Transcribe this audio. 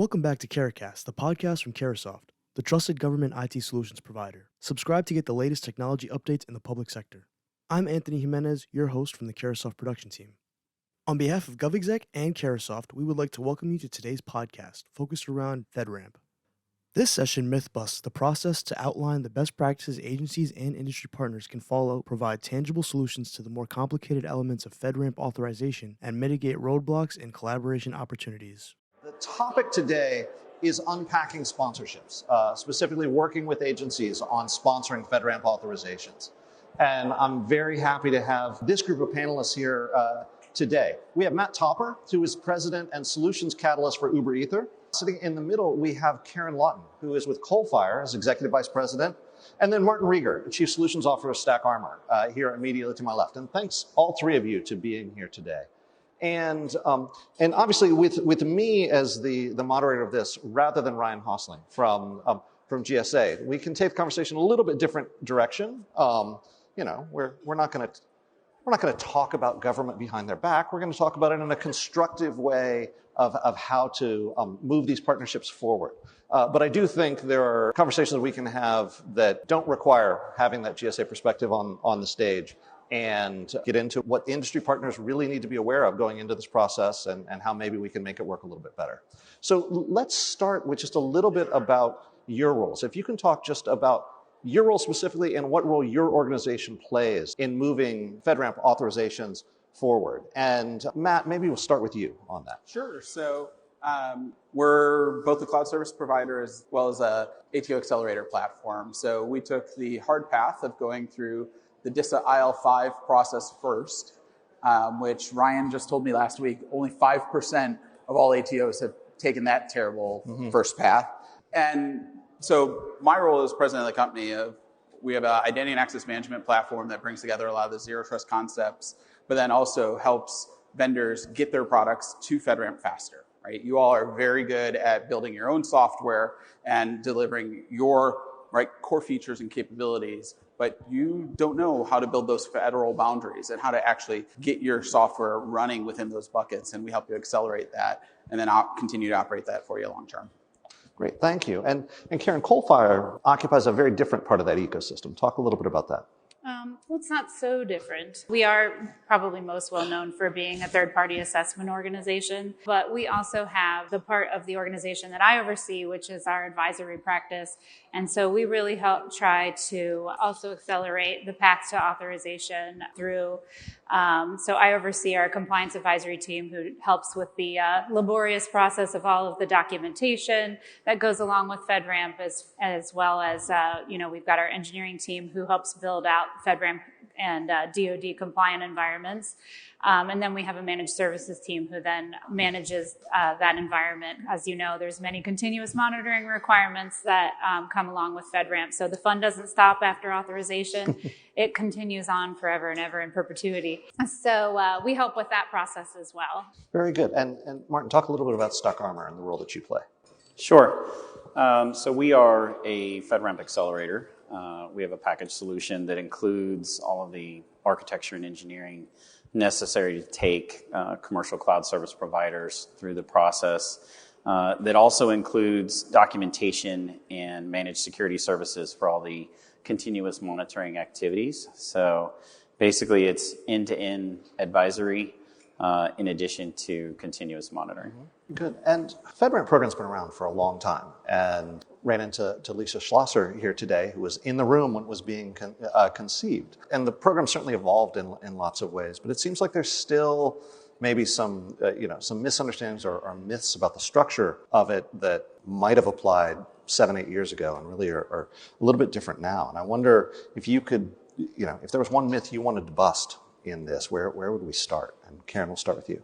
Welcome back to CARAHCAST, the podcast from Carasoft, the trusted government IT solutions provider. Subscribe to get the latest technology updates in the public sector. I'm Anthony Jimenez, your host from the Carasoft production team. On behalf of GovExec and Carasoft, we would like to welcome you to today's podcast, focused around FedRAMP. This session myth-busts the process to outline the best practices agencies and industry partners can follow, provide tangible solutions to the more complicated elements of FedRAMP authorization, and mitigate roadblocks and collaboration opportunities. The topic today is unpacking sponsorships, specifically working with agencies on sponsoring FedRAMP authorizations. And I'm very happy to have this group of panelists here today. We have Matt Topper, who is President and Solutions Catalyst for Uber Ether. Sitting in the middle, we have Karen Lawton, who is with Coalfire as Executive Vice President. And then Martin Rieger, Chief Solutions Officer of Stack Armor, here immediately to my left. And thanks all three of you to being here today. And obviously with me as the moderator of this, rather than Ryan Hosling from GSA, we can take the conversation a little bit different direction. We're not going to talk about government behind their back. We're going to talk about it in a constructive way of how to move these partnerships forward. But I do think there are conversations we can have that don't require having that GSA perspective on the stage, and get into what industry partners really need to be aware of going into this process and how maybe we can make it work a little bit better. So let's start with just a little bit about your roles. If you can talk just about your role specifically and what role your organization plays in moving FedRAMP authorizations forward. And Matt, maybe we'll start with you on that. Sure. So we're both a cloud service provider as well as a ATO accelerator platform. So we took the hard path of going through the DISA IL5 process first, which Ryan just told me last week, only 5% of all ATOs have taken that terrible first path. And so my role as president of the company, we have an identity and access management platform that brings together a lot of the zero trust concepts, but then also helps vendors get their products to FedRAMP faster, right? You all are very good at building your own software and delivering your core features and capabilities, but you don't know how to build those federal boundaries and how to actually get your software running within those buckets. And we help you accelerate that and then continue to operate that for you long term. Great, thank you. And Karen, Coalfire occupies a very different part of that ecosystem. Talk a little bit about that. Well, it's not so different. We are probably most well known for being a third-party assessment organization, but we also have the part of the organization that I oversee, which is our advisory practice. And so we really help try to also accelerate the path to authorization through. So I oversee our compliance advisory team, who helps with the laborious process of all of the documentation that goes along with FedRAMP, as well as, we've got our engineering team who helps build out FedRAMP and DoD compliant environments. And then we have a managed services team who then manages that environment. As you know, there's many continuous monitoring requirements that come along with FedRAMP. So the fun doesn't stop after authorization. It continues on forever and ever in perpetuity. So we help with that process as well. Very good. And Martin, talk a little bit about Stack Armor and the role that you play. Sure. So we are a FedRAMP accelerator. We have a package solution that includes all of the architecture and engineering necessary to take commercial cloud service providers through the process. That also includes documentation and managed security services for all the continuous monitoring activities. So basically it's end-to-end advisory in addition to continuous monitoring. Good. And FedRAMP program's been around for a long time, and ran into Lisa Schlosser here today, who was in the room when it was being conceived. And the program certainly evolved in lots of ways, but it seems like there's still maybe some misunderstandings or myths about the structure of it that might have applied 7-8 years ago and really are a little bit different now. And I wonder if you could, if there was one myth you wanted to bust in this, where would we start? And Karen, we'll start with you.